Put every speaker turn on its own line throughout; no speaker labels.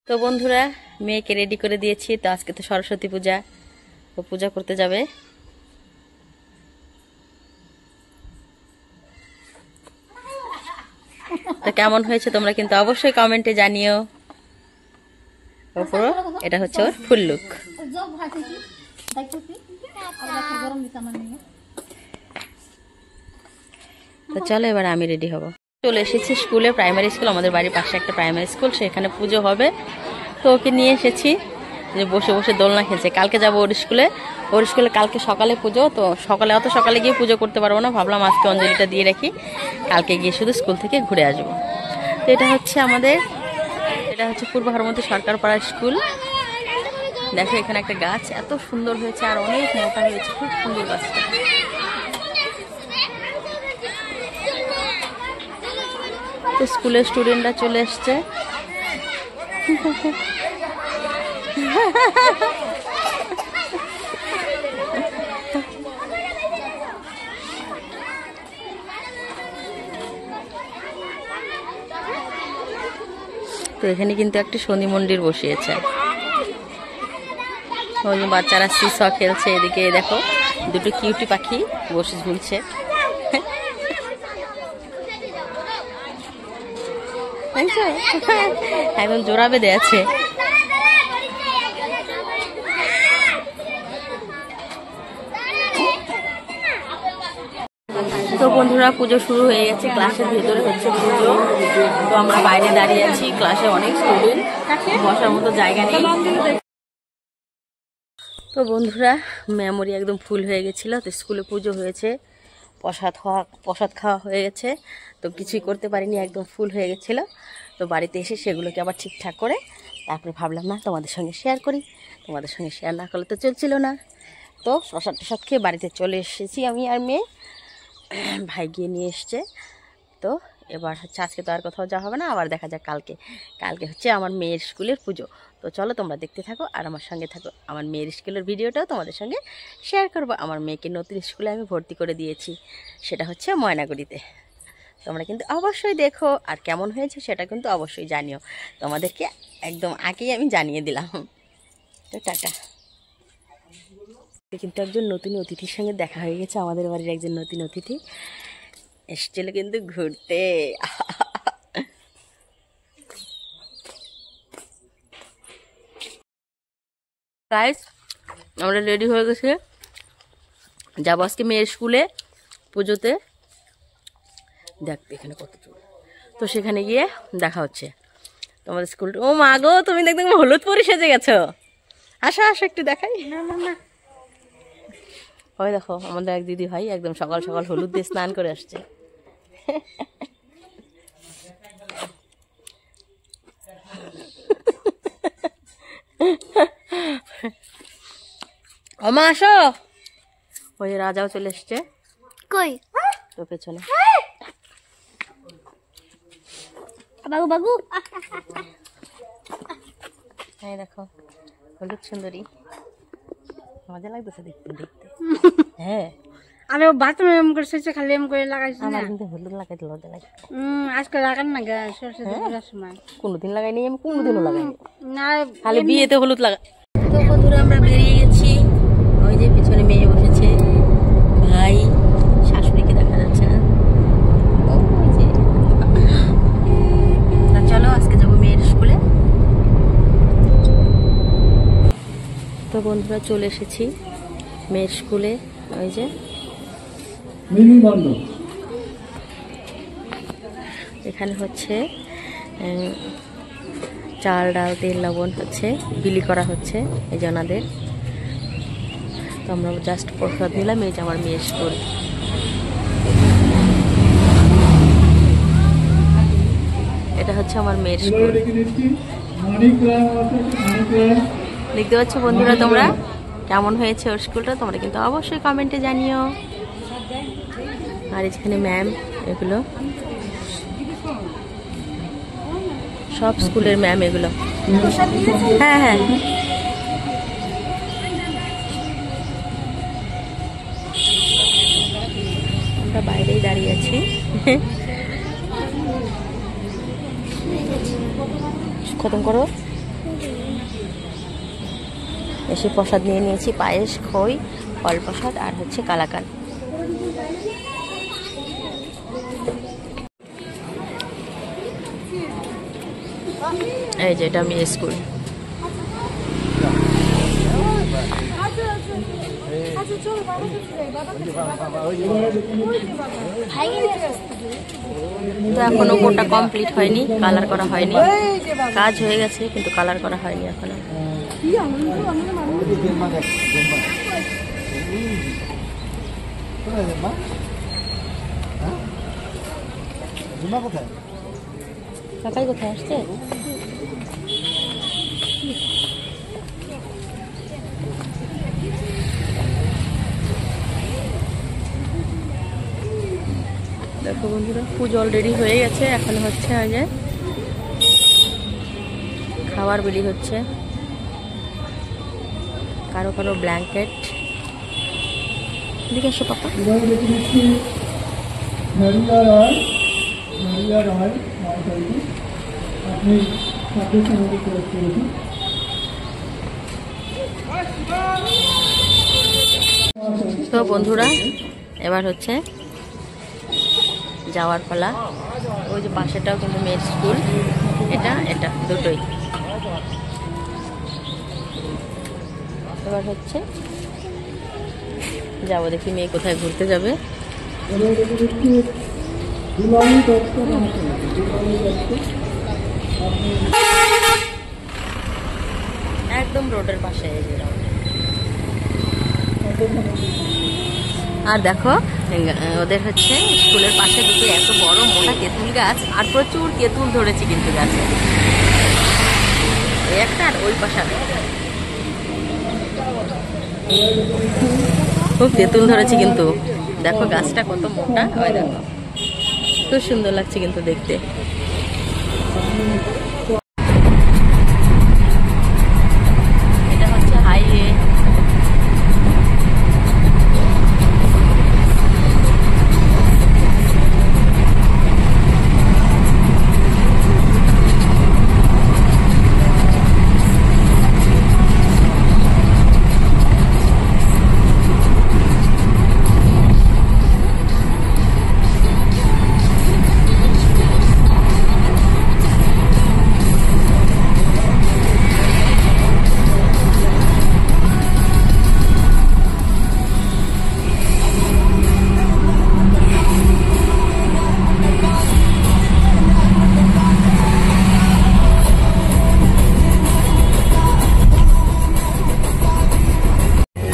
তো বন্ধুরা মেয়েকে রেডি করে দিয়েছি। তো আজকে তো সরস্বতী পূজা, ও পূজা করতে যাবে। তো কেমন হয়েছে তোমরা কিন্তু অবশ্যই কমেন্টে জানিও। ওপরও এটা হচ্ছে ওর ফুল লুক। তো চলো এবার আমি রেডি হব। চলে এসেছি স্কুলে, প্রাইমারি স্কুল, আমাদের বাড়ির পাশে একটা প্রাইমারি স্কুল, সেখানে পুজো হবে। তো ওকে নিয়ে এসেছি যে বসে বসে দোলনা খেলছে। কালকে যাবো ওর স্কুলে কালকে সকালে পুজো। তো অত সকালে গিয়ে পুজো করতে পারবো না, ভাবলাম আজকে অঞ্জলিটা দিয়ে রাখি, কালকে গিয়ে শুধু স্কুল থেকে ঘুরে আসবো। তো এটা হচ্ছে পূর্ব হরমতি সরকার পাড়া স্কুল। দেখো এখানে একটা গাছ এত সুন্দর হয়েছে আর অনেক মোটা হয়েছে, খুব সুন্দর গাছটা। তো স্কুলের স্টুডেন্টরা চলে এসছে। তো এখানে কিন্তু একটা শনি মন্দির বসিয়েছে, ওই যে বাচ্চারা সিস খেলছে। এদিকে দেখো দুটো কিউটি পাখি বসে ঝুলছে। এখন জোড়া বেঁধে আছে। তো বন্ধুরা পুজো শুরু হয়ে গেছে, ক্লাসের ভেতরে হচ্ছে পুজো। তো আমরা বাইরে দাঁড়িয়ে আছি, ক্লাসে অনেক স্টুডেন্ট, বসার মতো জায়গা নেই। তো বন্ধুরা মেমোরি একদম ফুল হয়ে গেছিলো। তো স্কুলে পুজো হয়েছে, প্রসাদ খাওয়া হয়ে গেছে, তো কিছুই করতে পারিনি, একদম ফুল হয়ে গেছিলো। তো বাড়িতে এসে সেগুলোকে আবার ঠিকঠাক করে তারপরে ভাবলাম না তোমাদের সঙ্গে শেয়ার করি, তোমাদের সঙ্গে শেয়ার না করলে তো চলছিল না। তো প্রসাদ খেয়ে বাড়িতে চলে এসেছি আমি আর মেয়ে, ভাই গিয়ে নিয়ে এসছে। তো এবার হচ্ছে আজকে তো আর কোথাও যাওয়া হবে না, আবার দেখা যাক কালকে হচ্ছে আমার মেয়ের স্কুলের পুজো। তো চলো তোমরা দেখতে থাকো আর আমার সঙ্গে থাকো। আমার মেয়ের স্কুলের ভিডিওটাও তোমাদের সঙ্গে শেয়ার করবো। আমার মেয়েকে নতুন স্কুলে আমি ভর্তি করে দিয়েছি, সেটা হচ্ছে ময়নাগুড়িতে। তোমরা কিন্তু অবশ্যই দেখো, আর কেমন হয়েছে সেটা কিন্তু অবশ্যই জানিও। তোমাদেরকে একদম আগেই আমি জানিয়ে দিলাম। তো টাটা। কিন্তু একজন নতুন অতিথির সঙ্গে দেখা হয়ে গেছে, আমাদের বাড়ির একজন নতুন অতিথি এসেছিল কিন্তু ঘুরতে। গাইস আমরা রেডি হয়ে গেছে, যাবো আজকে মেয়ের স্কুলে পুজোতে। দেখতে এখানে কত চুল। তো সেখানে গিয়ে দেখা হচ্ছে তোমাদের স্কুলটা। ও মা গো, তুমি দেখতে হলুদ পরে সেজে গেছো। আসো একটু দেখাই। ওই দেখো আমাদের এক দিদি ভাই একদম সকাল সকাল হলুদ দিয়ে স্নান করে আসছে। ওমা আসো। ওই রাজাও চলে এসছে, কই তো পেছনে। বাবু বাবু এই দেখো হলুদ সুন্দরী, মজা লাগতেছে দেখতে। হ্যাঁ
আরে বাথরুমে এম করে সেচে খালি এম করে লাগাইছি না।
আমার কিন্তু হলুদ লাগাইতে লজ্জা লাগে।
আজকে লাগান না গা সরস্বতী পূজার সময়।
কোনোদিন লাগাইনি আমি, কোনোদিনও লাগাইনি,
না
খালি বিয়েতে হলুদ লাগা। তো বন্ধুরা আমরা বেরিয়ে গেছি, ওই যে পিছনে মেয়ে বসেছে, ভাই শাশুড়িকে দেখা যাচ্ছে না। চলো আজকে যাবো মেয়ের স্কুলে। তো বন্ধুরা চলে এসেছি মেয়ের স্কুলে, ওই যে এখানে হচ্ছে চাল ডাল তেল লবণ হচ্ছে বিলি করা হচ্ছে এই যে ওনাদের। তো আমরা জাস্ট প্রসাদ নিলাম। এই যে আমার মেয়ের স্কুল, এটা হচ্ছে আমার মেয়ের স্কুল। দেখতে পাচ্ছ বন্ধুরা তোমরা কেমন হয়েছে ওর স্কুলটা, তোমরা কিন্তু অবশ্যই কমেন্টে জানিও। আর এখানে ম্যাম, এগুলো সব স্কুলের ম্যাম এগুলো। হ্যাঁ হ্যাঁ আমরা বাইরেই দাঁড়িয়ে আছি। খতম করো। এসে প্রসাদ নিয়ে নিয়েছি, পায়েস, খই, ফল প্রসাদ আর হচ্ছে কালাকান। এই যে এটা মেয়ে স্কুল। তো এখন ওপরটা কমপ্লিট হয়নি, কালার করা হয়নি, কাজ হয়ে গেছে কিন্তু কালার করা হয়নি এখনো। কাকাই কোথায় আসছে? দেখো বন্ধুরা, পুজো অলরেডি হয়ে গেছে, এখন হচ্ছে আগে খাবার বিলি হচ্ছে। কারো কারো ব্ল্যাঙ্কেট। এদিকে এসো পাপা। তো বন্ধুরা, এবার হচ্ছে যাওয়ার পালা। ওই যে পাশেটাও কিন্তু মেয়ের স্কুল, এটা এটা দুটোই। এবার হচ্ছে যাবো, দেখি মেয়ে কোথায় ঘুরতে যাবে। একদম রোডের পাশে। আর দেখো ওদের হচ্ছে স্কুলের পাশে দুটো এত বড় মোটা তেঁতুল গাছ, আর প্রচুর তেঁতুল ধরেছে কিন্তু গাছে, একটা আর ওই পাশে খুব তেঁতুল ধরেছে কিন্তু। দেখো গাছটা কত মোটা, ওই দেখো খুব সুন্দর লাগছে কিন্তু দেখতে। এটা হচ্ছে হাইওয়ে।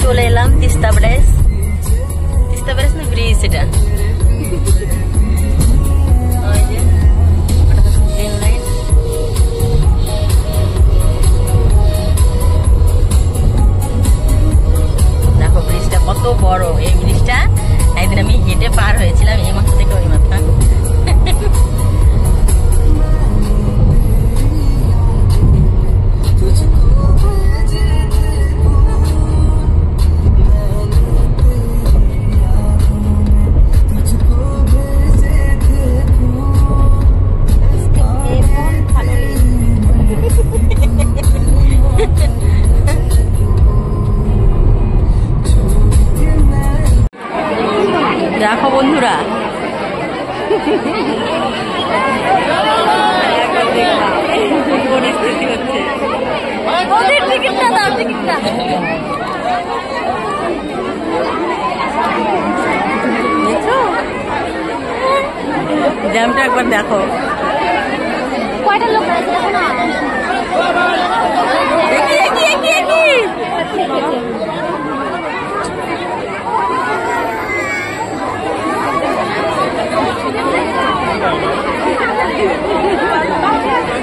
চলে এলাম তিস্তা ব্রিজ। তিস্তা ব্রিজ না ব্রিজ, এটা দেখো ব্রিজটা কত বড়। এই ব্রিজটা একদিন আমি হেঁটে পার হয়েছিলাম, এই মাথা থেকে ওই মাথা। দেখো বন্ধুরা, জ্যামটা একবার দেখো। কয়টা লোক আছে দেখো না।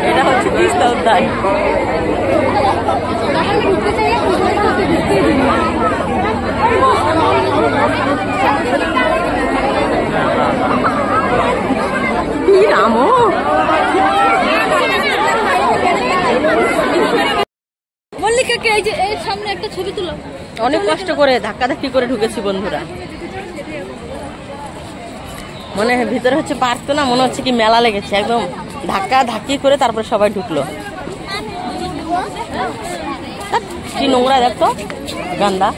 এটা হচ্ছে তিস্তা উদ্যান। রামো
মল্লিকাকে এই যে এর সামনে একটা ছবি তুলো।
অনেক কষ্ট করে ধাক্কাধাক্কি করে ঢুকেছি বন্ধুরা। মনে হয় ভিতরে হচ্ছে পারতো না, মনে হচ্ছে কি মেলা লেগেছে, একদম ধাক্কা ধাক্কি করে তারপরে সবাই ঢুকলো। কি বেশি নোংরা দেখতো, গান্দা।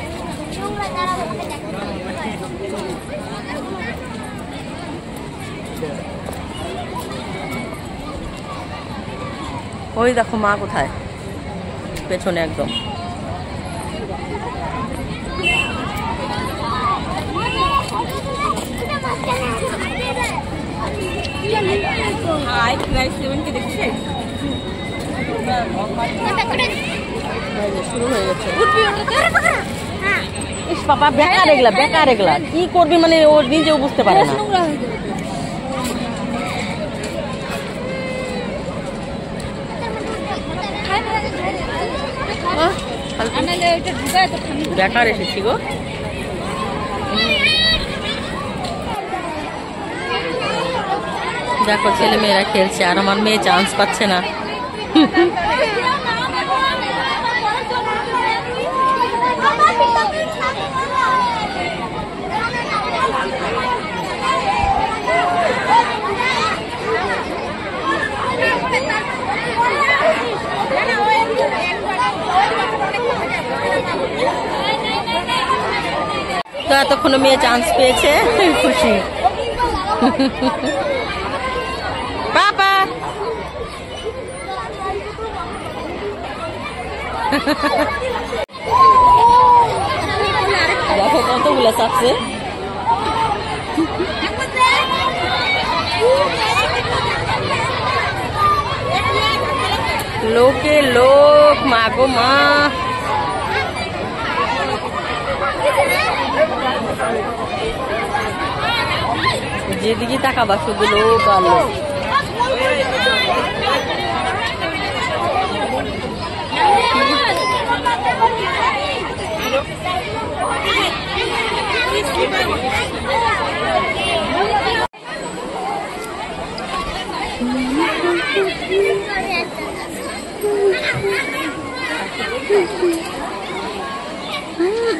ওই দেখো মা কোথায়, পেছনে একদম। শুরু হয়ে গেছে। ইস বাবা, বেকার এগুলা, বেকার এগুলা কি করবি, মানে ওর নিজেও বুঝতে পারে না। বেকার এসেছি গো। দেখো ছেলে মেয়েরা খেলছে, আর আমার মেয়ে চান্স পাচ্ছে না। তো এতক্ষণ মেয়ে চান্স পেয়েছে, খুশি। পাপা দেখো কতগুলো চাপছে। লোকে লোক, মা গো মা। যেদিকে তাকাবা শুধু লোক আর লোক।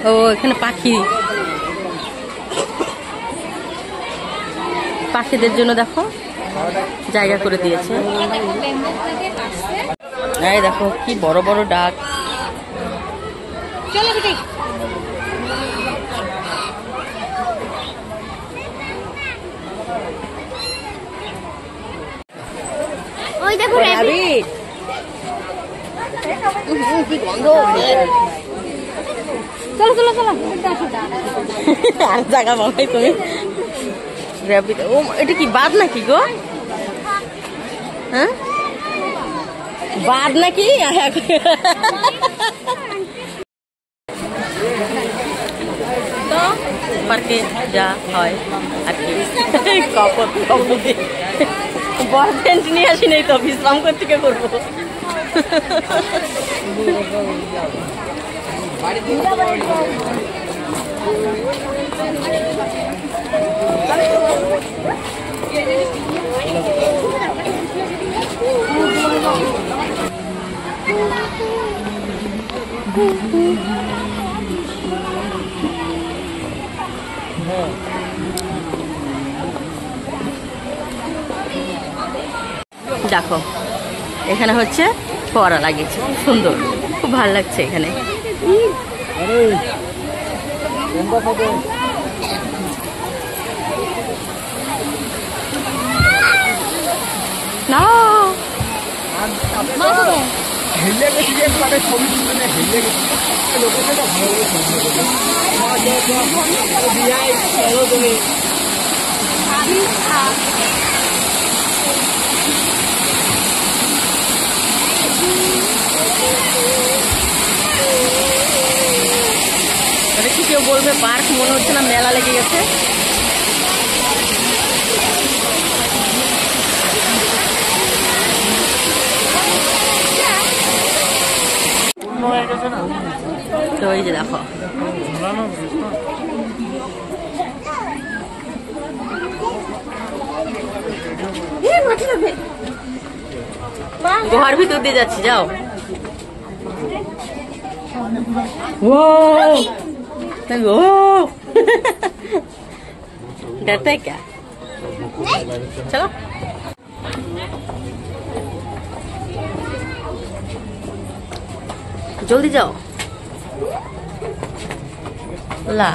ও এখানে পাখি, পাখিদের জন্য দেখো জায়গা করে দিয়েছে। এই দেখো কি বড় বড় ডাক।
ওই দেখো
র‍্যাবিট, কি গন্ধ।
চলো চলো চলো।
আর জায়গা বাবাই তুমি। র‍্যাবিট, ও এটা কি বাদ নাকি গো? হ্যাঁ বাদ নাকি? তো পার্কে যা হয় আর কি, কপত কপতি বয়ফ্রেন্ড নিয়ে আসি নাই তো, বিশ্রাম করতে কে করবো। দেখো এখানে হচ্ছে ফোয়ারা লাগিয়েছে, খুব সুন্দর, খুব ভালো লাগছে এখানে। না কি কেউ বলবে পার্ক, মনে হচ্ছে না মেলা লেগে গেছে। তো এই যে দেখো গুহার ভিতর দিয়ে যাচ্ছি, যাও। डरता है क्या? चलो जल्दी जाओ। লা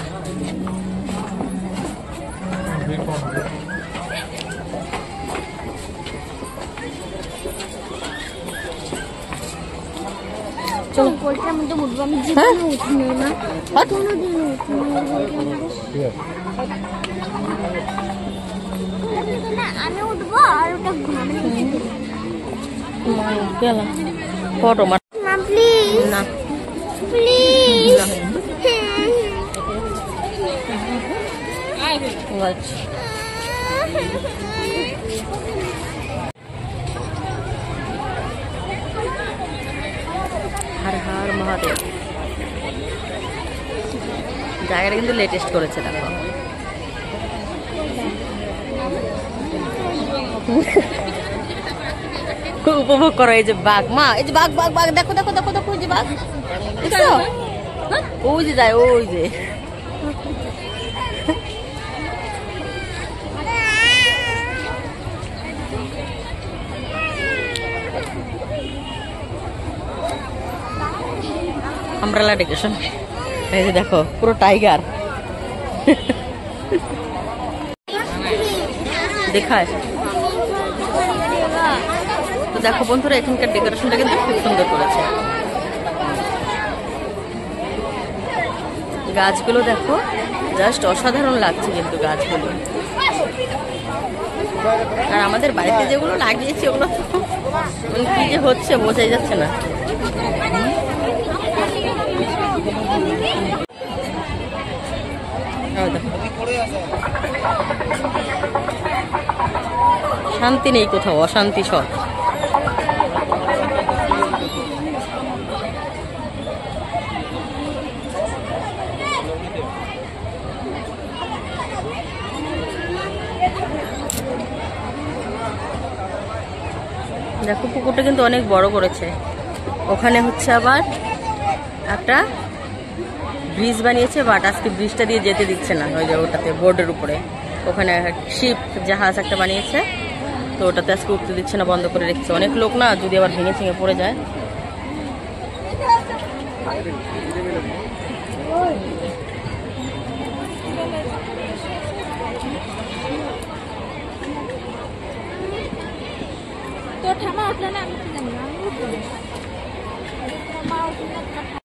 চলো
পোলটার মধ্যে উঠবো আমি জীবনে উঠিনি না কোনোদিন উঠিনি আমি উঠবো আর ওটা ঘুমাবে
গেলাম ফটো মার
না প্লিজ
না
প্লিজ
আচ্ছা হর হর মহাদেব জায়গাটা কিন্তু লেটেস্ট করেছে দেখো উপভোগ করো এই যে বাঘ মা এই যে বাঘ বাঘ বাঘ দেখো দেখো দেখো দেখো ওই যে বাঘ দেখছো ওই যে যায় ওই যে আমব্রেলা ডেকোরেশন এই যে দেখো পুরো টাইগার দেখায় তো দেখো বন্ধুরা এখানকার ডেকোরেশনটা কিন্তু খুব সুন্দর করেছে গাছগুলো দেখো জাস্ট অসাধারণ লাগছে কিন্তু গাছগুলো আর আমাদের বাড়িতে যেগুলো লাগিয়েছে ওগুলো তো মানে কি যে হচ্ছে বোঝাই যাচ্ছে না শান্তি নেই কোথাও অশান্তি সব দেখো পুকুরটা কিন্তু অনেক বড় করেছে ওখানে হচ্ছে আবার একটা ব্রিজ বানিয়েছে বাট আজকে ব্রিজটা দিয়ে যেতে দিচ্ছে না ওই যে ওটাতে বোর্ডের উপরে ওখানে শিপ জাহাজ একটা বানিয়েছে তো ওটাতে আজকে উঠতে দিচ্ছে না বন্ধ করে রেখেছে অনেক লোক না যদি আবার ভেঙে ভেঙে পড়ে যায়
তো ঠামা উঠলো না